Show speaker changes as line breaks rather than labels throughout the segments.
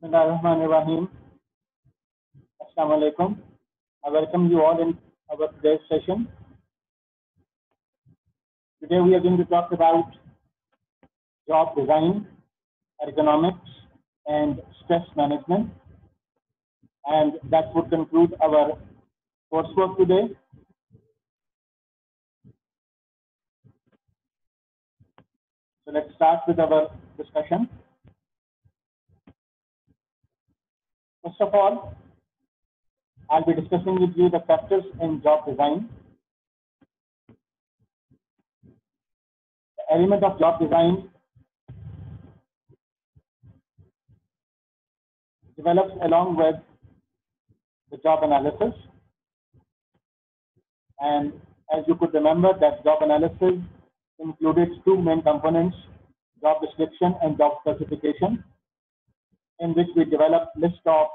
Bismillahirrahmanirrahim. Assalamu alaikum. I welcome you all in our today's session. Today we are going to talk about job design, ergonomics, and stress management. And that would conclude our coursework today. So let's start with our discussion. First of all, I'll be discussing with you the factors in job design. The element of job design develops along with the job analysis. And as you could remember, that job analysis included two main components, job description and job specification, in which we developed list of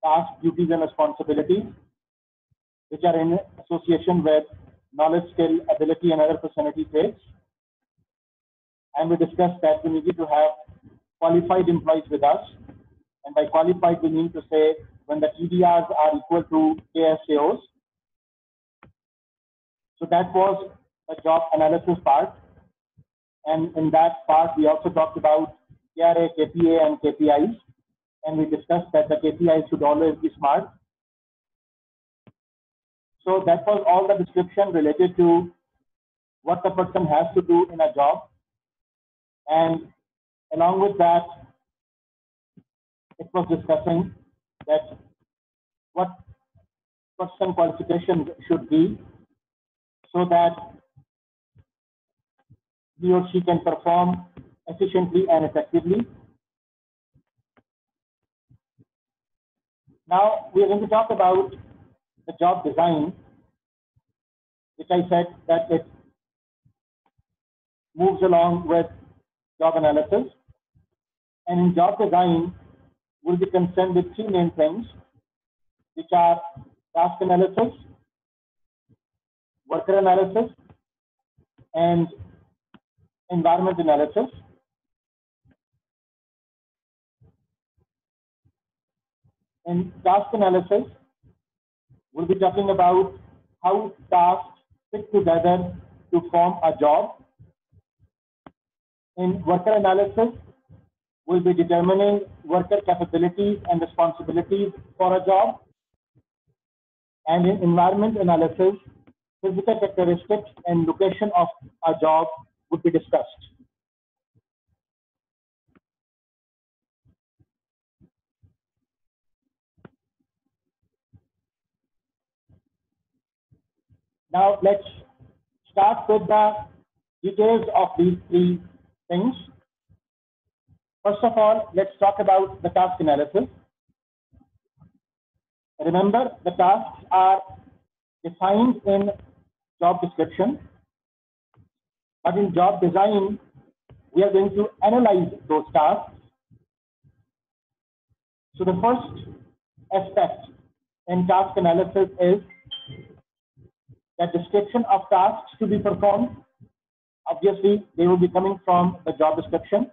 tasks, duties, and responsibilities, which are in association with knowledge, skill, ability, and other personality traits. And we discussed that we needed to have qualified employees with us. And by qualified, we mean to say when the TDRs are equal to KSAOs. So that was the job analysis part. And in that part, we also talked about KRA, KPA, and KPIs. And we discussed that the KPIs should always be SMART. So that was all the description related to what the person has to do in a job. And along with that, it was discussing that what person qualifications should be so that he or she can perform efficiently and effectively. Now we are going to talk about the job design, which I said that it moves along with job analysis. And in job design, we'll be concerned with three main things, which are task analysis, worker analysis, and environment analysis. In task analysis, we'll be talking about how tasks fit together to form a job. In worker analysis, we'll be determining worker capabilities and responsibilities for a job. And in environment analysis, physical characteristics and location of a job would be discussed. Now let's start with the details of these three things. First of all, let's talk about the task analysis. Remember, the tasks are defined in job description, but in job design, we are going to analyze those tasks. So the first aspect in task analysis is the description of tasks to be performed. Obviously, they will be coming from the job description.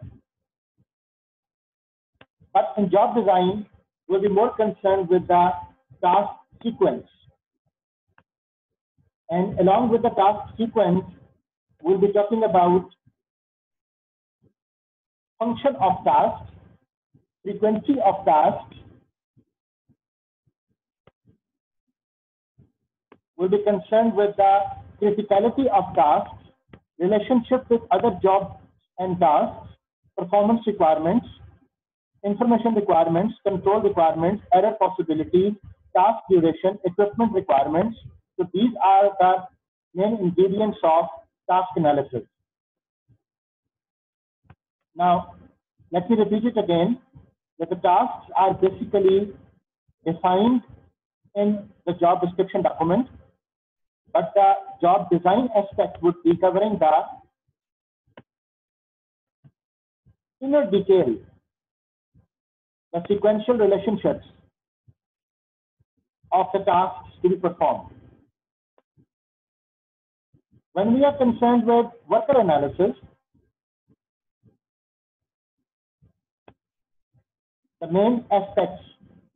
But in job design, we'll be more concerned with the task sequence. And along with the task sequence, we'll be talking about function of tasks, frequency of tasks. We'll be concerned with the criticality of tasks, relationship with other jobs and tasks, performance requirements, information requirements, control requirements, error possibilities, task duration, equipment requirements. So these are the main ingredients of task analysis. Now, let me repeat it again, that the tasks are basically defined in the job description document, but the job design aspect would be covering the inner detail, the sequential relationships of the tasks to be performed. When we are concerned with worker analysis, The main aspects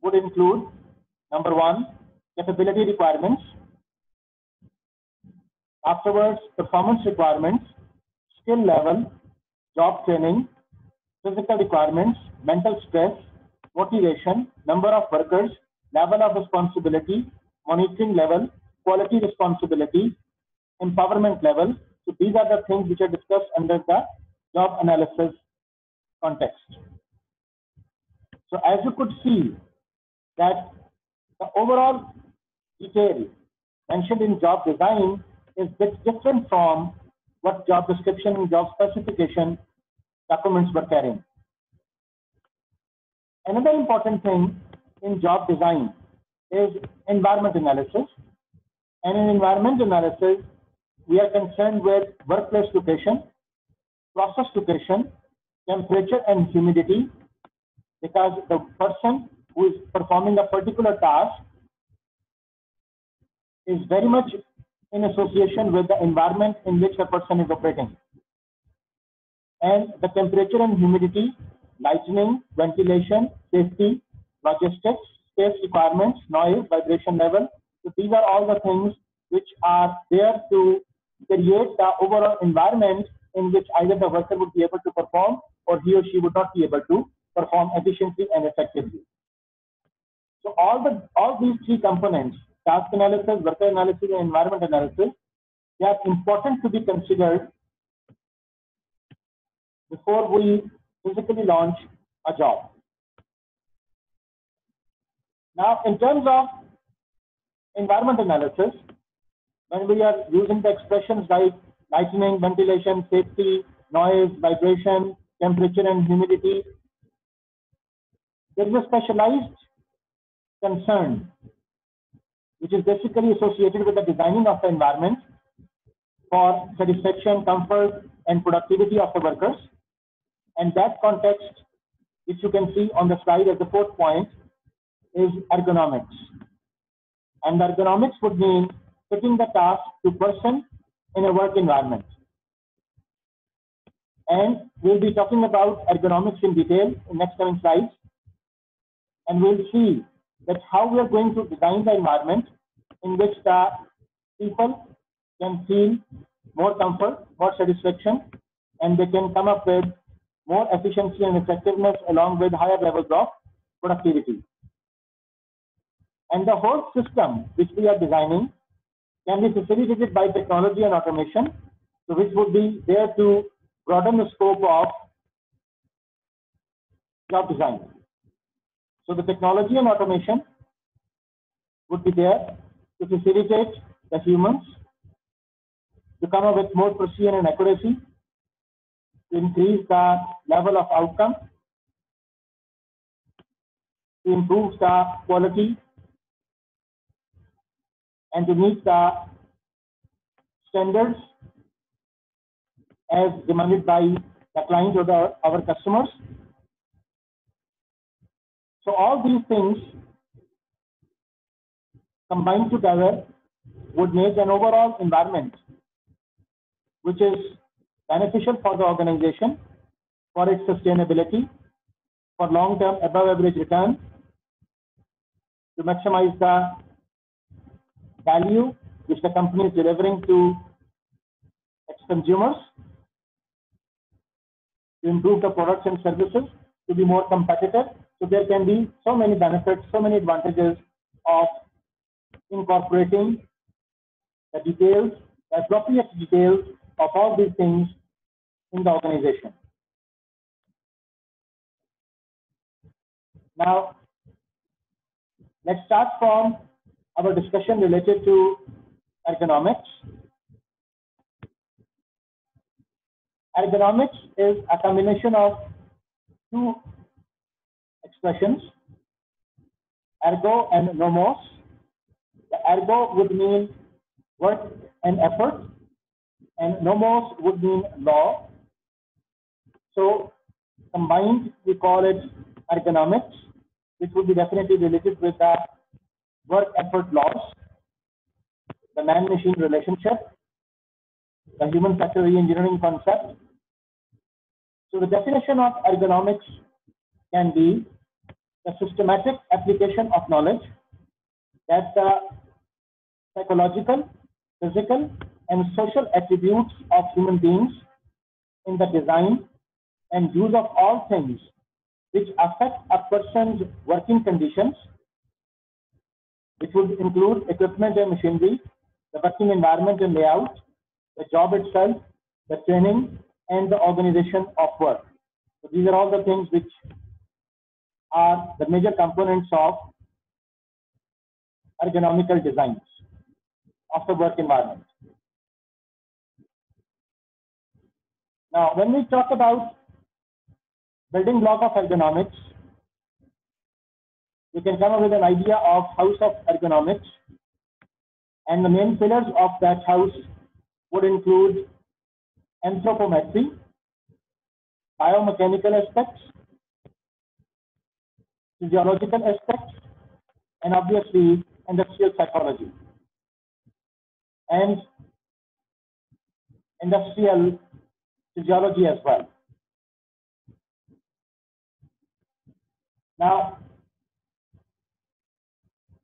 would include, number one, capability requirements. Afterwards, performance requirements, skill level, job training, physical requirements, mental stress, motivation, number of workers, level of responsibility, monitoring level, quality responsibility, empowerment level. So these are the things which are discussed under the job analysis context. So as you could see that the overall detail mentioned in job design is bit different from what job description and job specification documents were carrying. Another important thing in job design is environment analysis. And in environment analysis, we are concerned with workplace location, process location, temperature and humidity, because the person who is performing a particular task is very much in association with the environment in which the person is operating. And the temperature and humidity, lighting, ventilation, safety, logistics, space requirements, noise, vibration level. So these are all the things which are there to create the overall environment in which either the worker would be able to perform or he or she would not be able to perform efficiently and effectively. So all these three components, task analysis, worker analysis, and environment analysis, they are important to be considered before we physically launch a job. Now, in terms of environment analysis, when we are using the expressions like lighting, ventilation, safety, noise, vibration, temperature, and humidity, there is a specialized concern which is basically associated with the designing of the environment for satisfaction, comfort, and productivity of the workers. And that context, which you can see on the slide as the fourth point, is ergonomics. And ergonomics would mean fitting the task to person in a work environment. And we'll be talking about ergonomics in detail in next coming slides. And we'll see that how we are going to design the environment in which the people can feel more comfort, more satisfaction, and they can come up with more efficiency and effectiveness along with higher levels of productivity. And the whole system which we are designing can be facilitated by technology and automation, so which would be there to broaden the scope of job design. So the technology and automation would be there to facilitate the humans to come up with more precision and accuracy, to increase the level of outcome, to improve the quality, and to meet the standards as demanded by the client or our customers. So all these things combined together would make an overall environment which is beneficial for the organization, for its sustainability, for long-term above-average return, to maximize the value which the company is delivering to its consumers, to improve the products and services, to be more competitive. So there can be so many benefits, so many advantages of incorporating the details, the appropriate details of all these things in the organization. Now, let's start from our discussion related to ergonomics. Ergonomics is a combination of two expressions, ergo and nomos. The ergo would mean work and effort, and nomos would mean law. So combined, we call it ergonomics, which would be definitely related with the work effort laws, the man-machine relationship, the human factor re-engineering concept. So the definition of ergonomics can be the systematic application of knowledge that the psychological, physical, and social attributes of human beings in the design and use of all things which affect a person's working conditions, which would include equipment and machinery, the working environment and layout, the job itself, the training, and the organization of work. So these are all the things which are the major components of ergonomical designs of the work environment. Now, when we talk about building block of ergonomics, we can come up with an idea of house of ergonomics, and the main pillars of that house would include anthropometry, biomechanical aspects, physiological aspects, and obviously industrial psychology and industrial physiology as well. Now,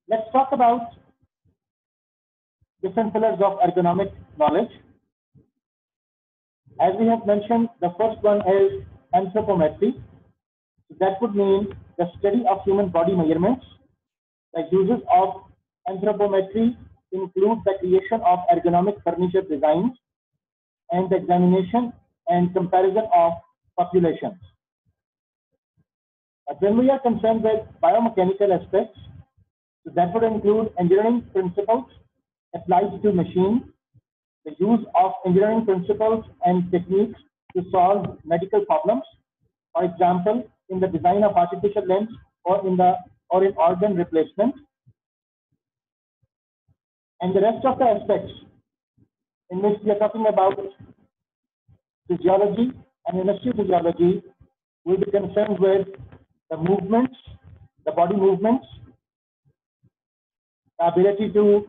let's talk about different pillars of ergonomic knowledge. As we have mentioned, the first one is anthropometry. That would mean the study of human body measurements. The uses of anthropometry include the creation of ergonomic furniture designs and the examination and comparison of populations. When we are concerned with biomechanical aspects, so that would include engineering principles applied to machines, the use of engineering principles and techniques to solve medical problems, for example, in the design of artificial limbs or in organ replacement, and the rest of the aspects in which we are talking about physiology and industrial physiology will be concerned with the movements, the body movements, the ability to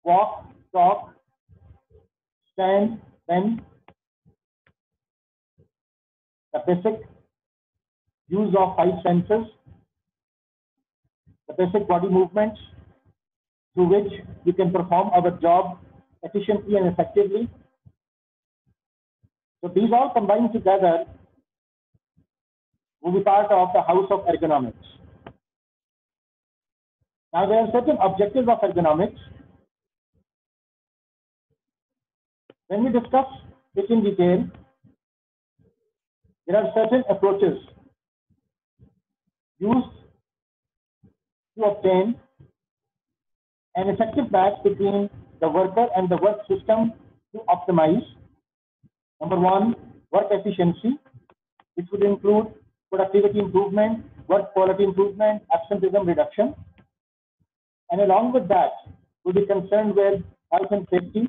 walk, talk, stand, bend, the basic use of 5 senses, the basic body movements through which we can perform our job efficiently and effectively. So these all combined together will be part of the house of ergonomics. Now, there are certain objectives of ergonomics. When we discuss it in detail, there are certain approaches used to obtain an effective match between the worker and the work system to optimize. Number one, work efficiency, which would include productivity improvement, work quality improvement, absenteeism reduction. And along with that, we'll be concerned with health and safety,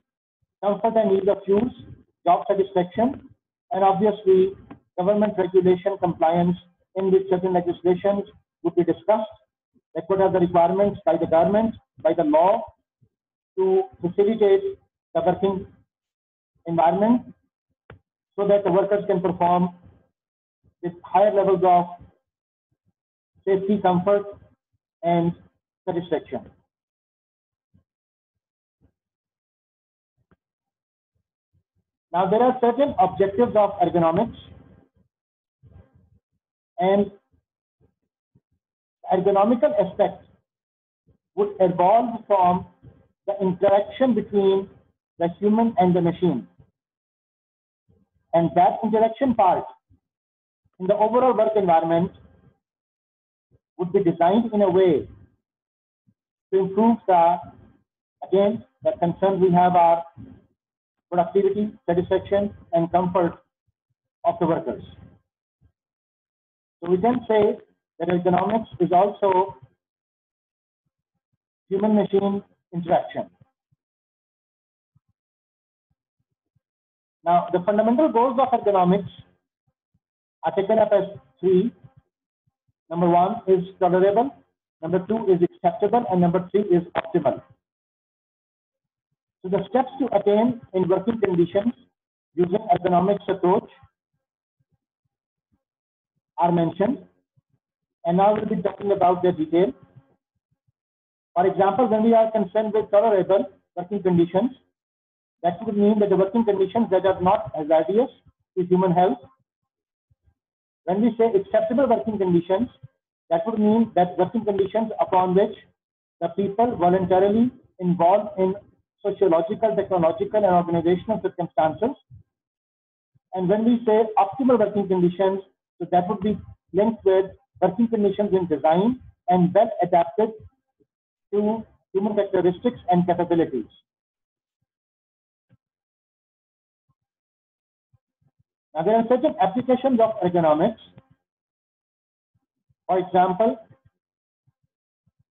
comfort and ease of use, job satisfaction, and obviously government regulation compliance, in which certain legislations would be discussed, like what are the requirements by the government, by the law, to facilitate the working environment so that the workers can perform with higher levels of safety, comfort, and satisfaction. Now, there are certain objectives of ergonomics, and ergonomical aspect would evolve from the interaction between the human and the machine. And that interaction part in the overall work environment would be designed in a way to improve the, again, the concerns we have are productivity, satisfaction, and comfort of the workers. So we can say that ergonomics is also human-machine interaction. Now, the fundamental goals of ergonomics are taken up as 3. Number 1 is tolerable, number 2 is acceptable, and number 3 is optimal. So the steps to attain in working conditions using ergonomics approach are mentioned. And now we'll be talking about their detail. For example, when we are concerned with tolerable working conditions, that would mean that the working conditions that are not hazardous to human health. When we say acceptable working conditions, that would mean that working conditions upon which the people voluntarily involved in sociological, technological, and organizational circumstances. And when we say optimal working conditions, so that would be linked with working conditions in design and well adapted to human characteristics and capabilities. Now, there are certain applications of ergonomics. For example,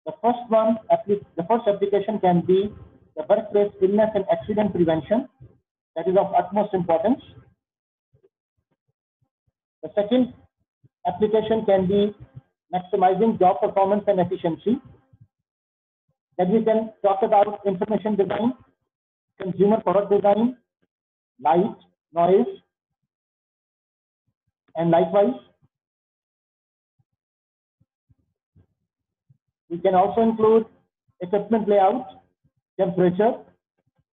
the first application can be the workplace illness and accident prevention. That is of utmost importance. The second application can be maximizing job performance and efficiency. Then we can talk about information design, consumer product design, light, noise, and likewise, we can also include equipment layout, temperature,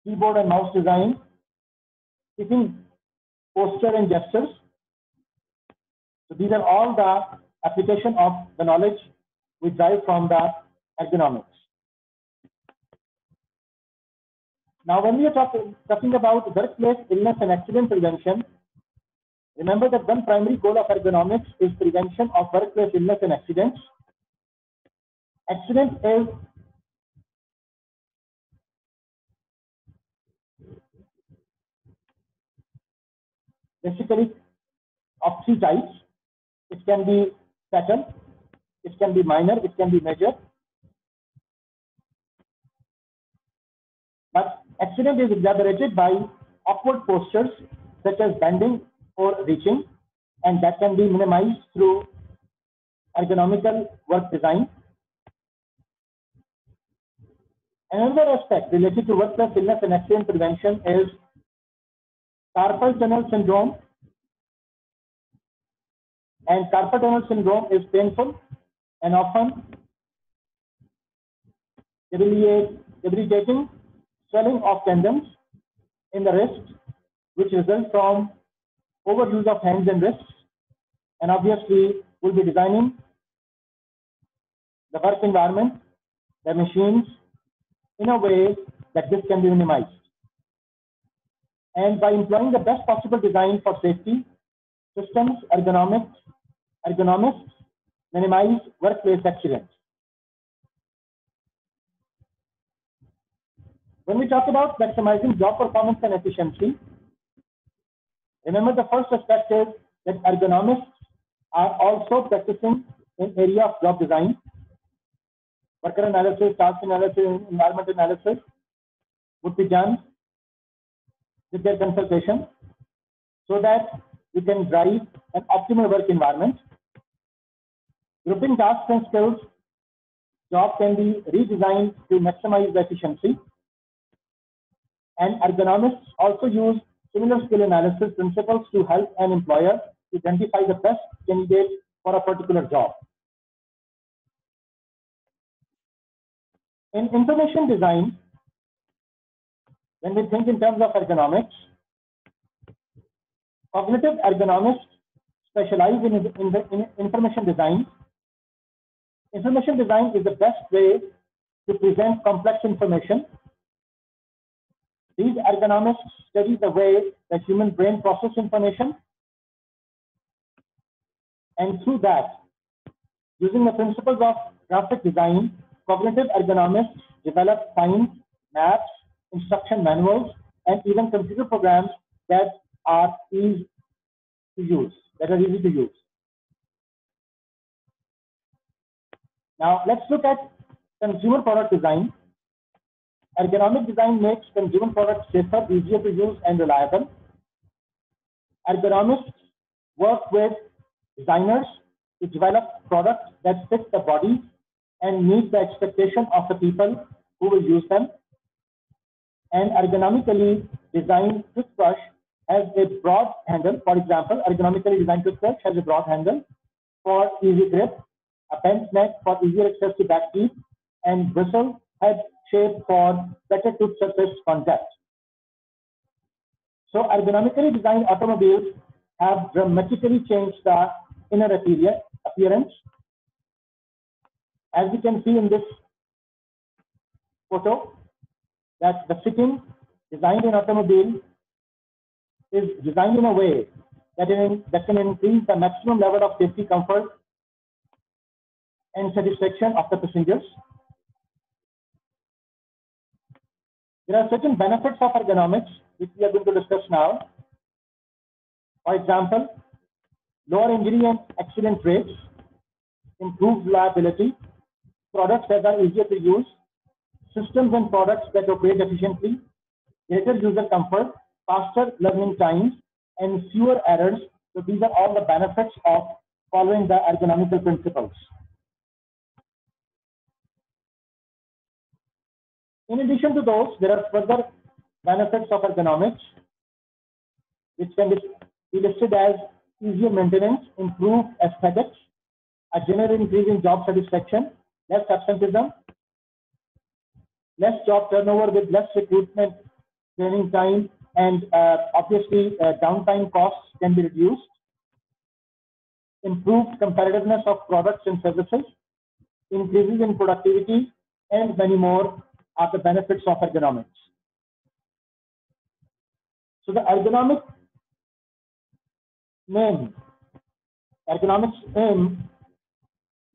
keyboard and mouse design, speaking posture and gestures. So these are all the application of the knowledge we derive from the ergonomics. Now, when we are talking about workplace illness and accident prevention, remember that one primary goal of ergonomics is prevention of workplace illness and accidents. Accident is basically of three types. It can be fatal, it can be minor, it can be major. But accident is exaggerated by awkward postures such as bending or reaching, and that can be minimized through ergonomical work design. Another aspect related to workplace illness and accident prevention is carpal tunnel syndrome. And carpal tunnel syndrome is painful and often debilitating swelling of tendons in the wrist, which results from overuse of hands and wrists. And obviously, we'll be designing the work environment, the machines, in a way that this can be minimized. And by employing the best possible design for safety, systems, ergonomics minimize workplace accidents. When we talk about maximizing job performance and efficiency, remember the first aspect is that ergonomists are also practicing in area of job design, worker analysis, task analysis, environment analysis would be done with their consultation so that we can drive an optimal work environment. Grouping tasks and skills, job can be redesigned to maximize the efficiency. And ergonomists also use similar skill analysis principles to help an employer identify the best candidate for a particular job. In information design, when we think in terms of ergonomics, cognitive ergonomists specialize in information design. Information design is the best way to present complex information. These ergonomists study the way the human brain processes information, and through that, using the principles of graphic design, cognitive ergonomists develop signs, maps, instruction manuals, and even computer programs that are easy to use. Now, let's look at consumer product design. Ergonomic design makes consumer products safer, easier to use, and reliable. Ergonomists work with designers to develop products that fit the body and meet the expectation of the people who will use them. An ergonomically designed toothbrush has a broad handle. For example, ergonomically designed toothbrush has a broad handle for easy grip. a bent neck for easier access to back teeth, and bristle head shape for better tooth surface contact. So ergonomically designed automobiles have dramatically changed the inner appearance. As we can see in this photo, that the fitting designed in automobile is designed in a way that can increase the maximum level of safety, comfort, and satisfaction of the passengers. There are certain benefits of ergonomics which we are going to discuss now. For example, lower injury and accident rates, improved reliability, products that are easier to use, systems and products that operate efficiently, greater user comfort, faster learning times, and fewer errors. So these are all the benefits of following the ergonomical principles. In addition to those, there are further benefits of ergonomics, which can be listed as easier maintenance, improved aesthetics, a general increase in job satisfaction, less absenteeism, less job turnover with less recruitment, training time, and obviously downtime costs can be reduced, improved competitiveness of products and services, increases in productivity, and many more are the benefits of ergonomics. So the ergonomics aim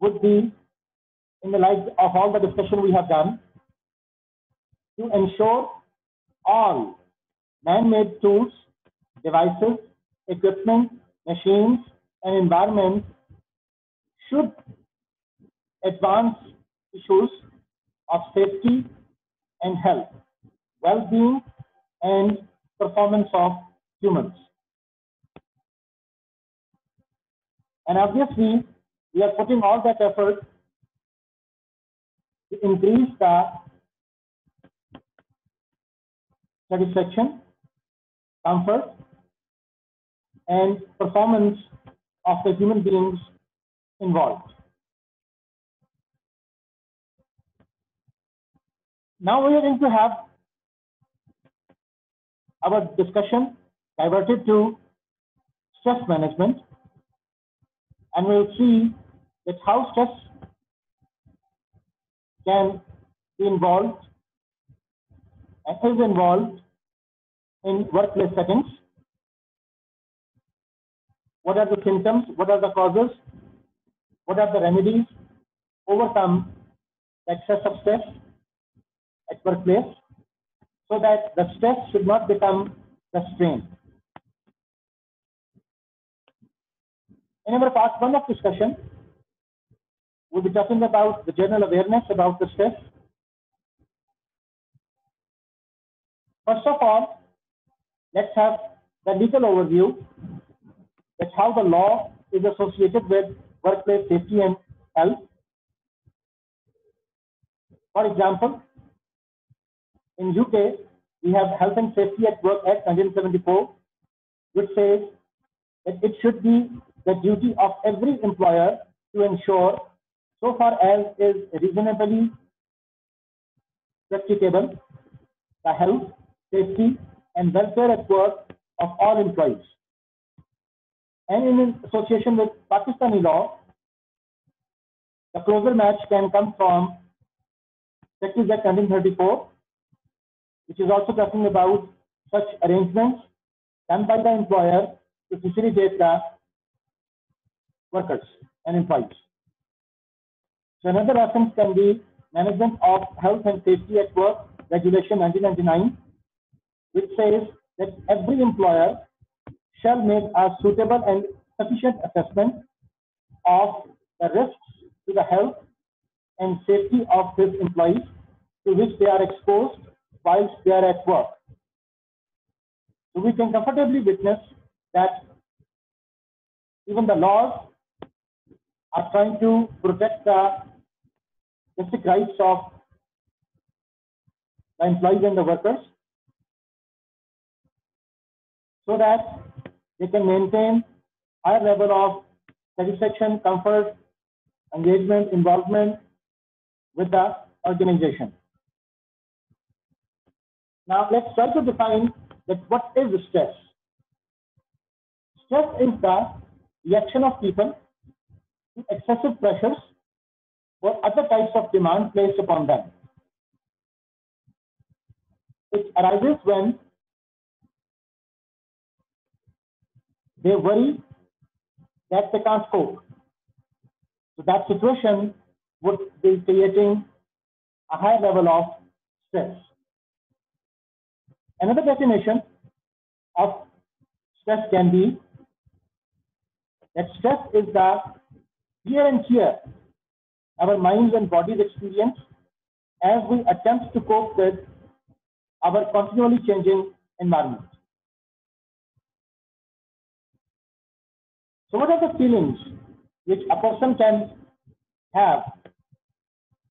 would be, in the light of all the discussion we have done, to ensure all man-made tools, devices, equipment, machines, and environments should advance issues of safety and health, well-being, and performance of humans. And obviously, we are putting all that effort to increase the satisfaction, comfort, and performance of the human beings involved. Now we are going to have our discussion diverted to stress management, and we'll see that how stress can be involved and is involved in workplace settings. What are the symptoms? What are the causes? What are the remedies? Overcome the excess of stress at workplace so that the stress should not become the strain. In our part 1 of discussion, we'll be talking about the general awareness about the stress. First of all, let's have the legal overview. That's how the law is associated with workplace safety and health. For example, in UK, we have Health and Safety at Work Act 1974, which says that it should be the duty of every employer to ensure, so far as is reasonably practicable, the health, safety, and welfare at work of all employees. And in association with Pakistani law, the closer match can come from Practice Act 1934, which is also talking about such arrangements done by the employer to facilitate the workers and employees. So another reference can be Management of Health and Safety at Work Regulation 1999, which says that every employer shall make a suitable and sufficient assessment of the risks to the health and safety of his employees to which they are exposed whilst they are at work. So we can comfortably witness that even the laws are trying to protect the basic rights of the employees and the workers so that they can maintain higher level of satisfaction, comfort, engagement, involvement with the organization. Now let's try to define that what is stress. Stress is the reaction of people to excessive pressures or other types of demand placed upon them. It arises when they worry that they can't cope. So that situation would be creating a high level of stress. Another definition of stress can be that stress is the fear and tear our minds and bodies experience as we attempt to cope with our continually changing environment. So what are the feelings which a person can have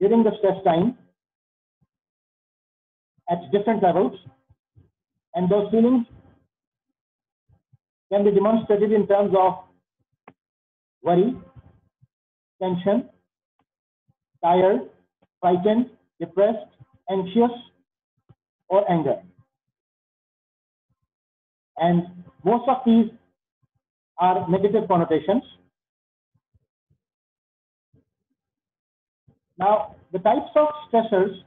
during the stress time at different levels? And those feelings can be demonstrated in terms of worry, tension, tired, frightened, depressed, anxious, or anger. And most of these are negative connotations. Now, the types of stressors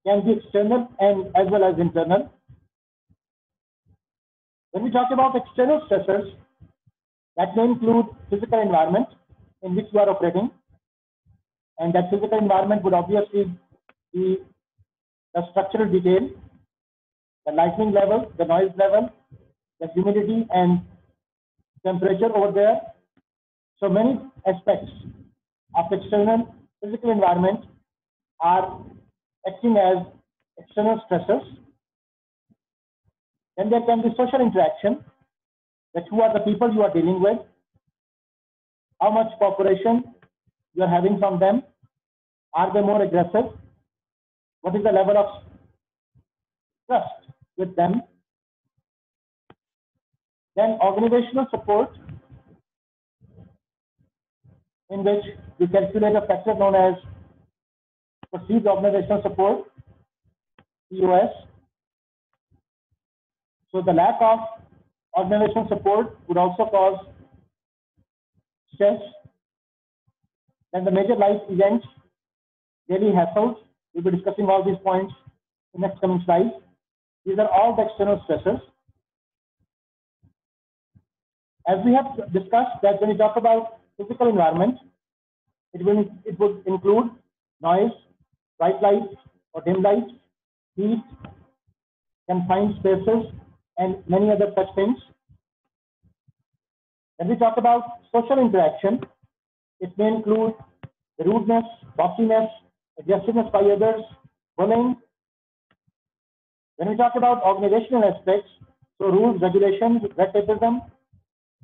can be external and as well as internal. When we talk about external stressors, that may include physical environment in which you are operating, and that physical environment would obviously be the structural detail, the lighting level, the noise level, the humidity and temperature over there. So many aspects of external physical environment are acting as external stressors. Then there can be social interaction, that who are the people you are dealing with, how much cooperation you are having from them, are they more aggressive, what is the level of trust with them. Then organizational support, in which we calculate a factor known as perceived organizational support, POS. So the lack of organizational support would also cause stress. Then the major life events, daily hassles, we'll be discussing all these points in next coming slides. These are all the external stressors. As we have discussed that when we talk about physical environment, it would include noise, bright lights or dim lights, heat, confined spaces, and many other such things. When we talk about social interaction, it may include rudeness, bossiness, aggressiveness by others, bullying. When we talk about organizational aspects, so rules, regulations, red tapeism,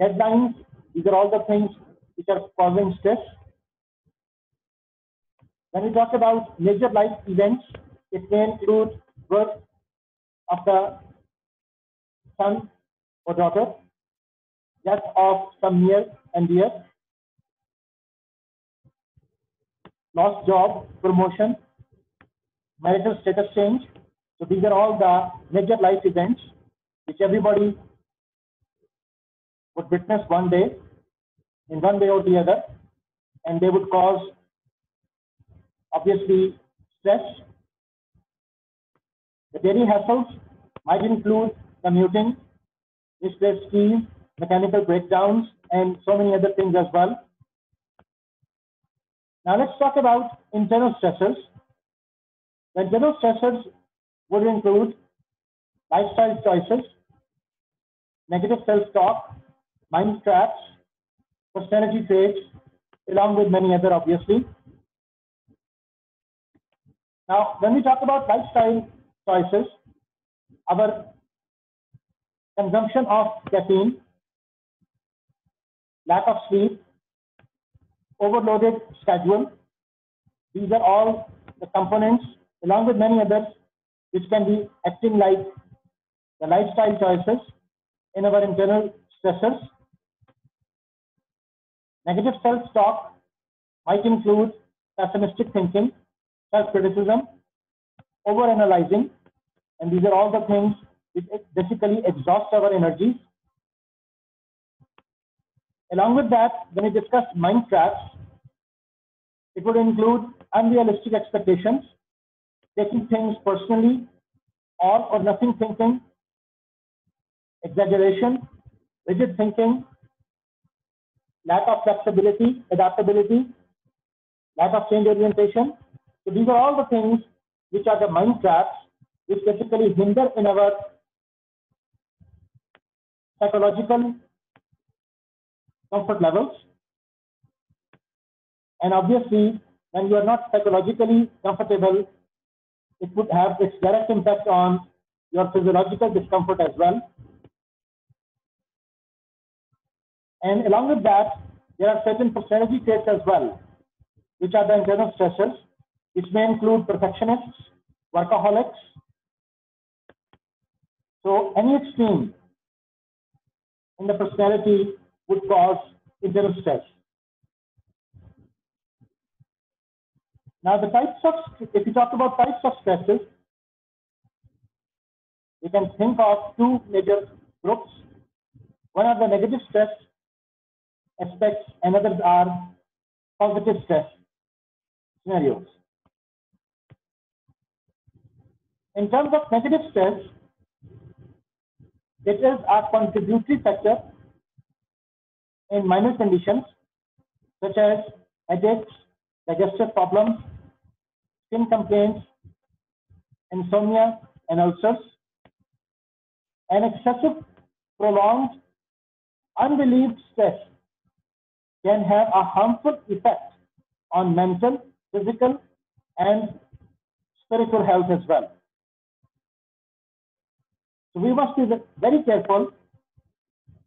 deadlines, these are all the things which are causing stress. When we talk about major life events, it may include birth of the son or daughter, death of some near and dear, lost job, promotion, marital status change. So these are all the major life events which everybody would witness one day, in one way or the other, and they would cause obviously stress. The daily hassles might include commuting, misplaced keys, mechanical breakdowns, and so many other things as well. Now let's talk about internal stressors. The internal stressors would include lifestyle choices, negative self-talk, mind traps, personality traits, along with many other obviously. Now, when we talk about lifestyle choices, our consumption of caffeine, lack of sleep, overloaded schedule, these are all the components, along with many others, which can be acting like the lifestyle choices in our internal stressors. Negative self-talk might include pessimistic thinking, self-criticism, overanalyzing, and these are all the things which basically exhaust our energies. Along with that, when we discuss mind traps, it would include unrealistic expectations, taking things personally, or nothing thinking, exaggeration, rigid thinking, lack of flexibility, adaptability, lack of change orientation. So these are all the things which are the mind traps which basically hinder in our psychological comfort levels. And obviously, when you are not psychologically comfortable, it would have its direct impact on your physiological discomfort as well. And along with that, there are certain personality traits as well, which are the internal stressors, which may include perfectionists, workaholics. So any extreme in the personality would cause internal stress. Now, the types of, if you talk about types of stresses, we can think of two major groups. One are the negative stress aspects, and others are positive stress scenarios. In terms of negative stress, it is a contributory factor in minor conditions such as headaches, digestive problems, skin complaints, insomnia, and ulcers. An excessive, prolonged, unrelieved stress can have a harmful effect on mental, physical, and spiritual health as well. So we must be very careful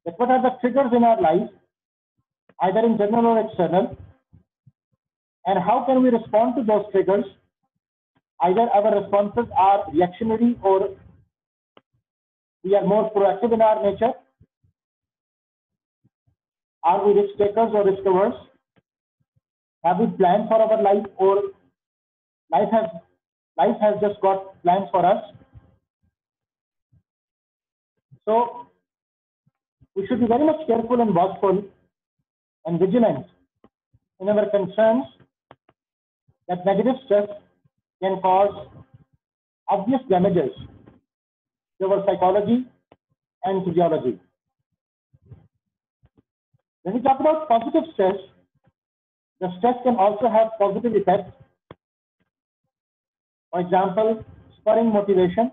that what are the triggers in our life, either internal or external, and how can we respond to those triggers. Either our responses are reactionary or we are more proactive in our nature. Are we risk takers or risk averse? Have we planned for our life, or life has just got plans for us? So we should be very much careful and watchful and vigilant in our concerns that negative stress can cause obvious damages to our psychology and physiology. When we talk about positive stress, the stress can also have positive effects. For example, spurring motivation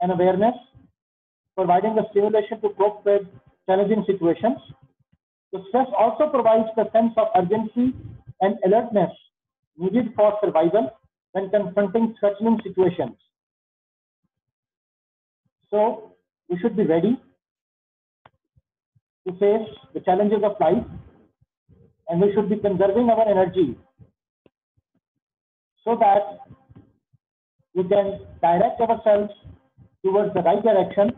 and awareness, providing the stimulation to cope with challenging situations. The stress also provides the sense of urgency and alertness needed for survival when confronting threatening situations. So we should be ready to face the challenges of life, and we should be conserving our energy so that we can direct ourselves towards the right direction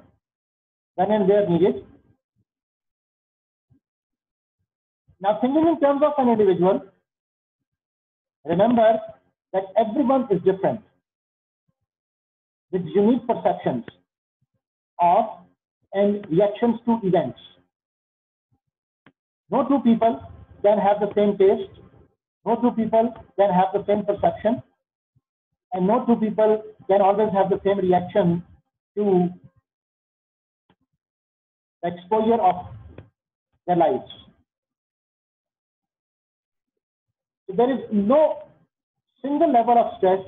when and where needed. Now, thinking in terms of an individual, remember that everyone is different with unique perceptions of and reactions to events. No two people can have the same taste, no two people can have the same perception, and no two people can always have the same reaction to the exposure of their lives. So there is no single level of stress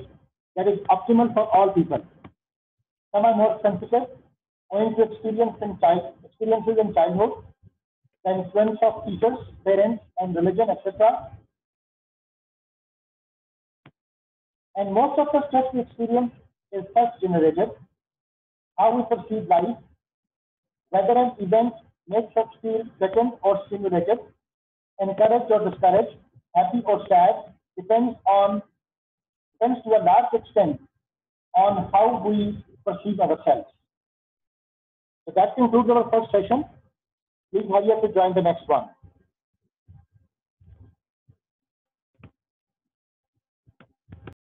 that is optimal for all people. Some are more sensitive owing to experiences in childhood, the influence of teachers, parents, and religion, etc. And most of the stress we experience is self-generated. How we perceive life, whether an event makes us feel threatened or stimulated, encouraged or discouraged, happy or sad, depends to a large extent on how we perceive ourselves. So that concludes our first session. Please hurry up to join the next one.